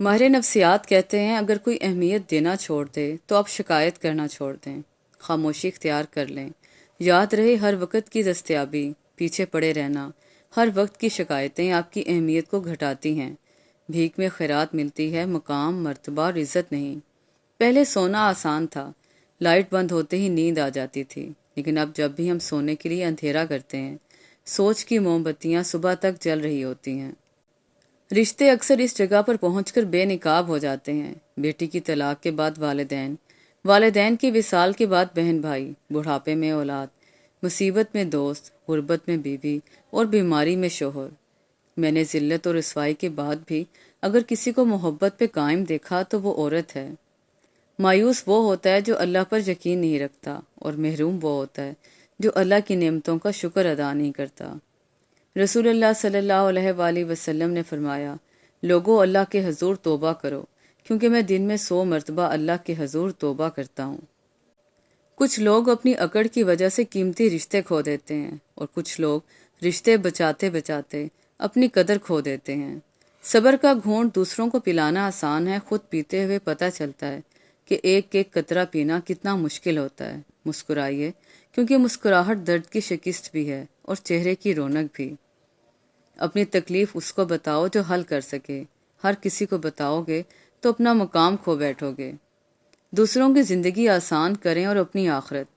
ماہر نفسیات کہتے ہیں اگر کوئی اہمیت دینا چھوڑ دے تو آپ شکایت کرنا چھوڑ دیں، خاموشی اختیار کر لیں۔ یاد رہے ہر وقت کی دستیابی، پیچھے پڑے رہنا، ہر وقت کی شکایتیں آپ کی اہمیت کو گھٹاتی ہیں۔ بھیک میں خیرات ملتی ہے، مقام، مرتبہ اور عزت نہیں۔ پہلے سونا آسان تھا، لائٹ بند ہوتے ہی نیند آ جاتی تھی، لیکن اب جب بھی ہم سونے کے لیے اندھیرا کرتے ہیں، سوچ کی موم بتیاں صبح تک جل رہی ہوتی ہیں۔ رشتے اکثر اس جگہ پر پہنچ کر بے نقاب ہو جاتے ہیں۔ بیٹی کی طلاق کے بعد والدین، والدین کی وصال کے بعد بہن بھائی، بڑھاپے میں اولاد، مصیبت میں دوست، غربت میں بیوی اور بیماری میں شوہر۔ میں نے ذلت اور رسوائی کے بعد بھی اگر کسی کو محبت پہ قائم دیکھا تو وہ عورت ہے۔ مایوس وہ ہوتا ہے جو اللہ پر یقین نہیں رکھتا، اور محروم وہ ہوتا ہے جو اللہ کی نعمتوں کا شکر ادا نہیں کرتا۔ رسول اللہ صلی اللہ علیہ وآلہ وسلم نے فرمایا، لوگو اللہ کے حضور توبہ کرو، کیونکہ میں دن میں 100 مرتبہ اللہ کے حضور توبہ کرتا ہوں۔ کچھ لوگ اپنی اکڑ کی وجہ سے قیمتی رشتے کھو دیتے ہیں، اور کچھ لوگ رشتے بچاتے بچاتے اپنی قدر کھو دیتے ہیں۔ صبر کا گھونٹ دوسروں کو پلانا آسان ہے، خود پیتے ہوئے پتہ چلتا ہے کہ ایک ایک قطرہ پینا کتنا مشکل ہوتا ہے۔ مسکرائیے، کیونکہ مسکراہٹ درد کی شکست بھی ہے اور چہرے کی رونق بھی۔ اپنی تکلیف اس کو بتاؤ جو حل کر سکے۔ ہر کسی کو بتاؤ گے تو اپنا مقام کھو بیٹھو گے۔ دوسروں کی زندگی آسان کریں اور اپنی آخرت۔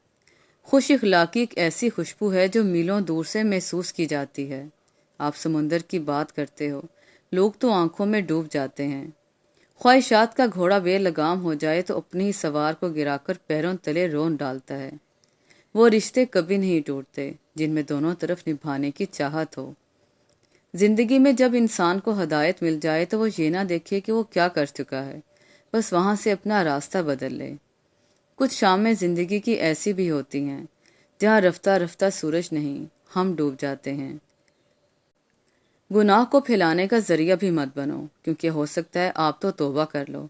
خوش اخلاقی ایک ایسی خوشبو ہے جو میلوں دور سے محسوس کی جاتی ہے۔ آپ سمندر کی بات کرتے ہو، لوگ تو آنکھوں میں ڈوب جاتے ہیں۔ خواہشات کا گھوڑا بے لگام ہو جائے تو اپنے ہی سوار کو گرا کر پیروں تلے رون ڈالتا ہے۔ وہ رشتے کبھی نہیں ٹوٹتے جن میں دونوں طرف نبھانے کی چاہت ہو۔ زندگی میں جب انسان کو ہدایت مل جائے تو وہ یہ نہ دیکھے کہ وہ کیا کر چکا ہے، بس وہاں سے اپنا راستہ بدل لے۔ کچھ شامیں زندگی کی ایسی بھی ہوتی ہیں جہاں رفتہ رفتہ سورج نہیں، ہم ڈوب جاتے ہیں۔ گناہ کو پھیلانے کا ذریعہ بھی مت بنو، کیونکہ ہو سکتا ہے آپ تو توبہ کر لو،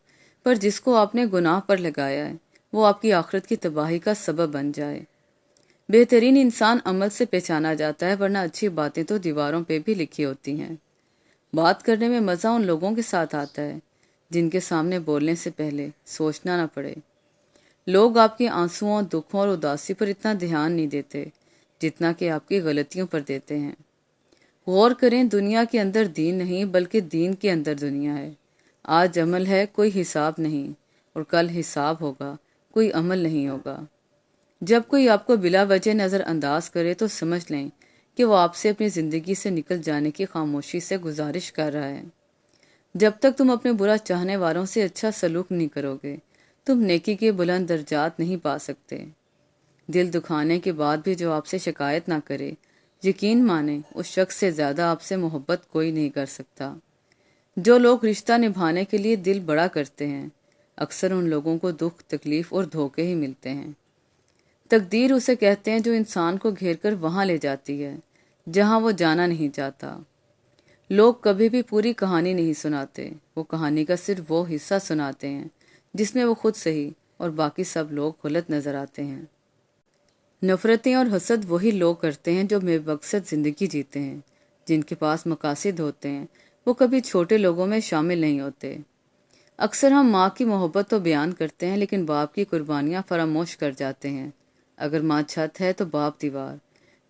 پر جس کو آپ نے گناہ پر لگایا ہے وہ آپ کی آخرت کی تباہی کا سبب بن جائے۔ بہترین انسان عمل سے پہچانا جاتا ہے، ورنہ اچھی باتیں تو دیواروں پہ بھی لکھی ہوتی ہیں۔ بات کرنے میں مزہ ان لوگوں کے ساتھ آتا ہے جن کے سامنے بولنے سے پہلے سوچنا نہ پڑے۔ لوگ آپ کے آنسوؤں، دکھوں اور اداسی پر اتنا دھیان نہیں دیتے جتنا کہ آپ کی غلطیوں پر دیتے ہیں۔ غور کریں، دنیا کے اندر دین نہیں بلکہ دین کے اندر دنیا ہے۔ آج عمل ہے، کوئی حساب نہیں، اور کل حساب ہوگا، کوئی عمل نہیں ہوگا۔ جب کوئی آپ کو بلا وجہ نظر انداز کرے تو سمجھ لیں کہ وہ آپ سے اپنی زندگی سے نکل جانے کی خاموشی سے گزارش کر رہا ہے۔ جب تک تم اپنے برا چاہنے والوں سے اچھا سلوک نہیں کرو گے، تم نیکی کے بلند درجات نہیں پا سکتے۔ دل دکھانے کے بعد بھی جو آپ سے شکایت نہ کرے، یقین مانیں اس شخص سے زیادہ آپ سے محبت کوئی نہیں کر سکتا۔ جو لوگ رشتہ نبھانے کے لیے دل بڑا کرتے ہیں، اکثر ان لوگوں کو دکھ، تکلیف اور دھوکے ہی ملتے ہیں۔ تقدیر اسے کہتے ہیں جو انسان کو گھیر کر وہاں لے جاتی ہے جہاں وہ جانا نہیں چاہتا۔ لوگ کبھی بھی پوری کہانی نہیں سناتے، وہ کہانی کا صرف وہ حصہ سناتے ہیں جس میں وہ خود صحیح اور باقی سب لوگ غلط نظر آتے ہیں۔ نفرتیں اور حسد وہی لوگ کرتے ہیں جو بے مقصد زندگی جیتے ہیں۔ جن کے پاس مقاصد ہوتے ہیں وہ کبھی چھوٹے لوگوں میں شامل نہیں ہوتے۔ اکثر ہم ماں کی محبت تو بیان کرتے ہیں لیکن باپ کی قربانیاں فراموش کر جاتے ہیں۔ اگر ماں چھت ہے تو باپ دیوار۔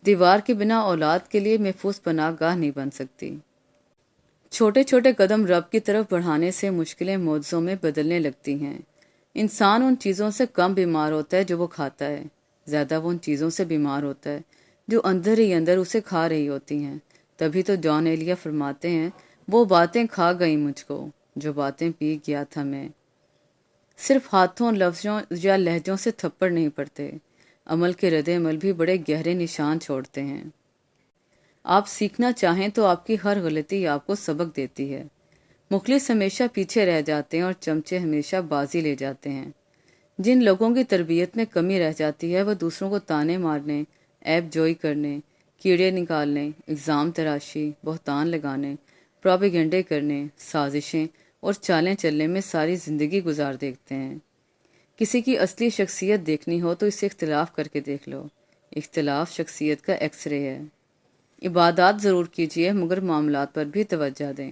دیوار کے بنا اولاد کے لیے محفوظ پناہ گاہ نہیں بن سکتی۔ چھوٹے چھوٹے قدم رب کی طرف بڑھانے سے مشکلیں معجزوں میں بدلنے لگتی ہیں۔ انسان ان چیزوں سے کم بیمار ہوتا ہے جو وہ کھاتا ہے، زیادہ وہ ان چیزوں سے بیمار ہوتا ہے جو اندر ہی اندر اسے کھا رہی ہوتی ہیں۔ تبھی تو جان ایلیا فرماتے ہیں، وہ باتیں کھا گئیں مجھ کو جو باتیں پی گیا تھا میں۔ صرف ہاتھوں، لفظوں یا لہجوں سے تھپڑ نہیں پڑتے، عمل کے رد عمل بھی بڑے گہرے نشان چھوڑتے ہیں۔ آپ سیکھنا چاہیں تو آپ کی ہر غلطی آپ کو سبق دیتی ہے۔ مخلص ہمیشہ پیچھے رہ جاتے ہیں اور چمچے ہمیشہ بازی لے جاتے ہیں۔ جن لوگوں کی تربیت میں کمی رہ جاتی ہے وہ دوسروں کو تانے مارنے، عیب جوئی کرنے، کیڑے نکالنے، الزام تراشی، بہتان لگانے، پروپیگنڈے کرنے، سازشیں اور چالیں چلنے میں ساری زندگی گزار دیتے ہیں۔ کسی کی اصلی شخصیت دیکھنی ہو تو اسے اختلاف کر کے دیکھ لو۔ اختلاف شخصیت کا ایکس رے ہے۔ عبادات ضرور کیجیے مگر معاملات پر بھی توجہ دیں۔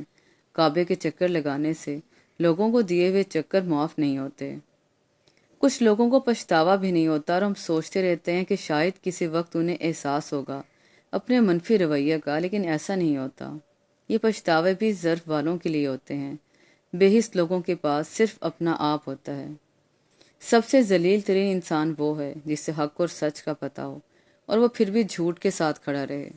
کعبے کے چکر لگانے سے لوگوں کو دیے ہوئے چکر معاف نہیں ہوتے۔ کچھ لوگوں کو پچھتاوا بھی نہیں ہوتا اور ہم سوچتے رہتے ہیں کہ شاید کسی وقت انہیں احساس ہوگا اپنے منفی رویہ کا، لیکن ایسا نہیں ہوتا۔ یہ پچھتاوے بھی ظرف والوں کے لیے ہوتے ہیں۔ بے حس لوگوں کے پاس صرف اپنا آپ ہوتا ہے۔ سب سے ذلیل ترین انسان وہ ہے جسے حق اور سچ کا پتہ ہو اور وہ پھر بھی جھوٹ کے ساتھ کھڑا رہے۔